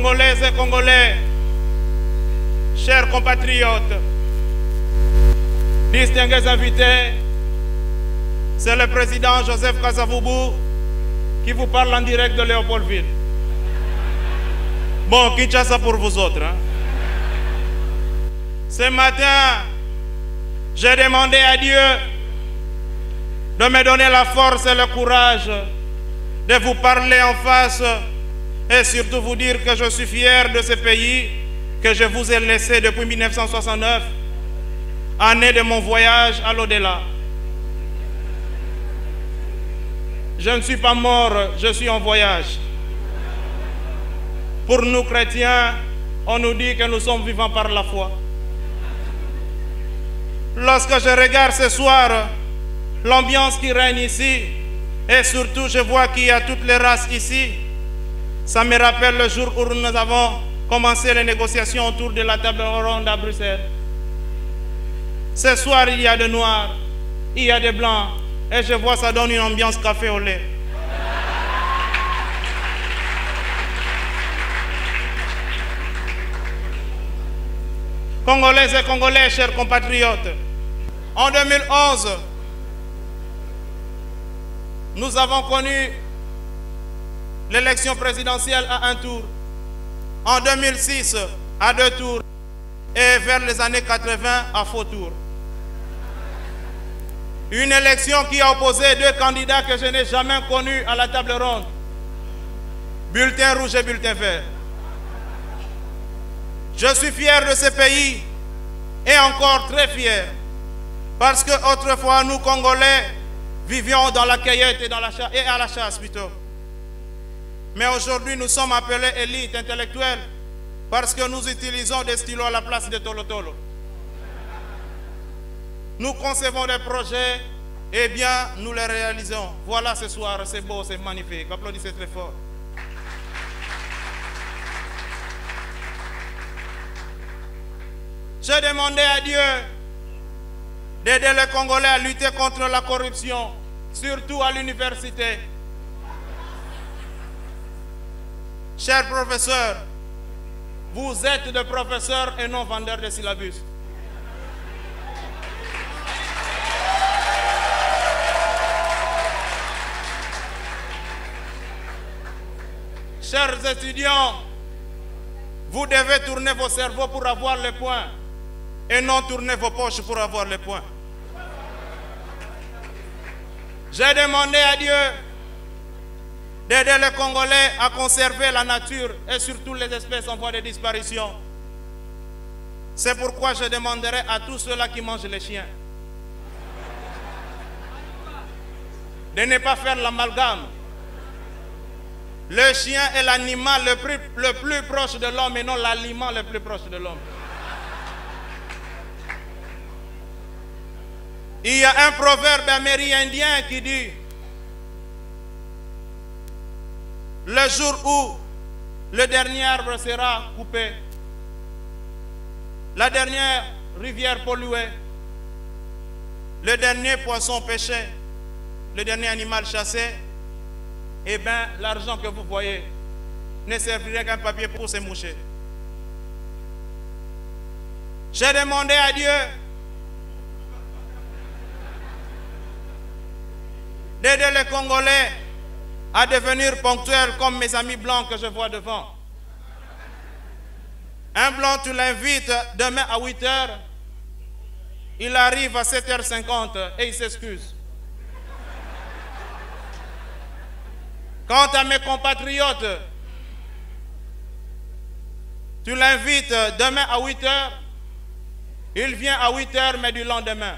Congolaises et Congolais, chers compatriotes, distingués invités, c'est le président Joseph Kasavubu qui vous parle en direct de Léopoldville. Bon, Kinshasa pour vous autres. Hein. Ce matin, j'ai demandé à Dieu de me donner la force et le courage de vous parler en face et surtout vous dire que je suis fier de ce pays que je vous ai laissé depuis 1969, année de mon voyage à l'au-delà. Je ne suis pas mort, je suis en voyage. Pour nous chrétiens, on nous dit que nous sommes vivants par la foi. Lorsque je regarde ce soir l'ambiance qui règne ici, et surtout je vois qu'il y a toutes les races ici, ça me rappelle le jour où nous avons commencé les négociations autour de la table ronde à Bruxelles. Ce soir, il y a des noirs, il y a des blancs, et je vois ça donne une ambiance café au lait. Congolaises et Congolais, chers compatriotes, en 2011, nous avons connu l'élection présidentielle à un tour, en 2006 à 2 tours, et vers les années 80 à faux tours. Une élection qui a opposé 2 candidats que je n'ai jamais connus à la table ronde, bulletin rouge et bulletin vert. Je suis fier de ce pays et encore très fier parce que autrefois nous Congolais vivions dans la cueillette et, à la chasse plutôt. Mais aujourd'hui nous sommes appelés élite intellectuelle parce que nous utilisons des stylos à la place de tolo-tolo. Nous concevons des projets et bien nous les réalisons. Voilà ce soir, c'est beau, c'est magnifique. Applaudissez très fort. J'ai demandé à Dieu d'aider les Congolais à lutter contre la corruption, surtout à l'université. Chers professeurs, vous êtes des professeurs et non vendeurs de syllabus. Chers étudiants, vous devez tourner vos cerveaux pour avoir les points et non tourner vos poches pour avoir les points. J'ai demandé à Dieu d'aider les Congolais à conserver la nature et surtout les espèces en voie de disparition. C'est pourquoi je demanderai à tous ceux-là qui mangent les chiens de ne pas faire l'amalgame. Le chien est l'animal le plus proche de l'homme et non l'aliment le plus proche de l'homme. Il y a un proverbe amérindien qui dit: le jour où le dernier arbre sera coupé, la dernière rivière polluée, le dernier poisson pêché, le dernier animal chassé, eh bien, l'argent que vous voyez ne servirait qu'un papier pour se moucher. J'ai demandé à Dieu d'aider les Congolais à devenir ponctuels comme mes amis blancs que je vois devant. Un blanc, tu l'invites demain à 8 h, il arrive à 7h50 et il s'excuse. Quant à mes compatriotes, tu l'invites demain à 8 h, il vient à 8 h mais du lendemain.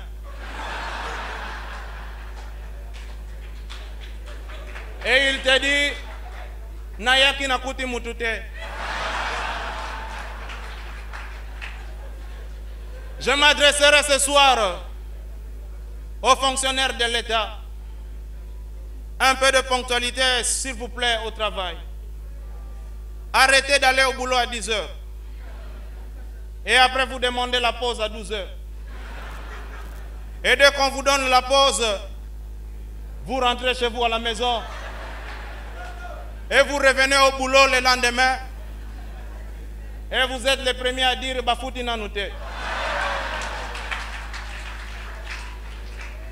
Et il te dit, Nayaki nakuti mutute. Je m'adresserai ce soir aux fonctionnaires de l'État. Un peu de ponctualité, s'il vous plaît, au travail. Arrêtez d'aller au boulot à 10 h. Et après, vous demandez la pause à 12 h. Et dès qu'on vous donne la pause, vous rentrez chez vous à la maison. Et vous revenez au boulot le lendemain. Et vous êtes les premiers à dire Bafouti Nanouté.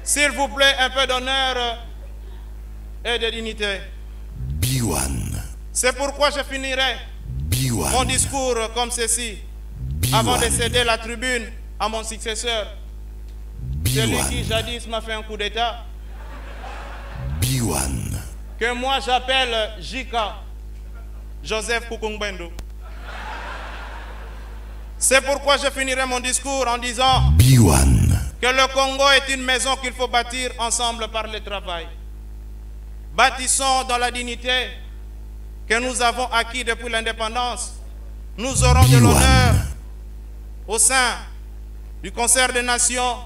S'il vous plaît, un peu d'honneur et de dignité. C'est pourquoi je finirai mon discours comme ceci, avant de céder la tribune à mon successeur, celui qui jadis m'a fait un coup d'état, que moi j'appelle Jika, Joseph Kukungbendo. C'est pourquoi je finirai mon discours en disant que le Congo est une maison qu'il faut bâtir ensemble par le travail. Bâtissons dans la dignité que nous avons acquis depuis l'indépendance. Nous aurons de l'honneur au sein du concert des nations.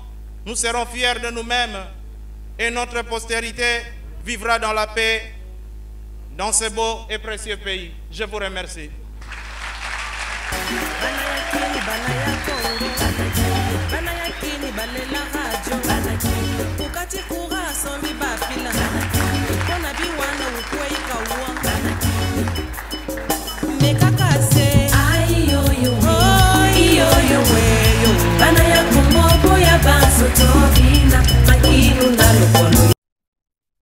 Nous serons fiers de nous-mêmes et notre postérité vivra dans la paix dans ce beau et précieux pays. Je vous remercie. Ukati kura sombi bafila, kona biwana ukwe ika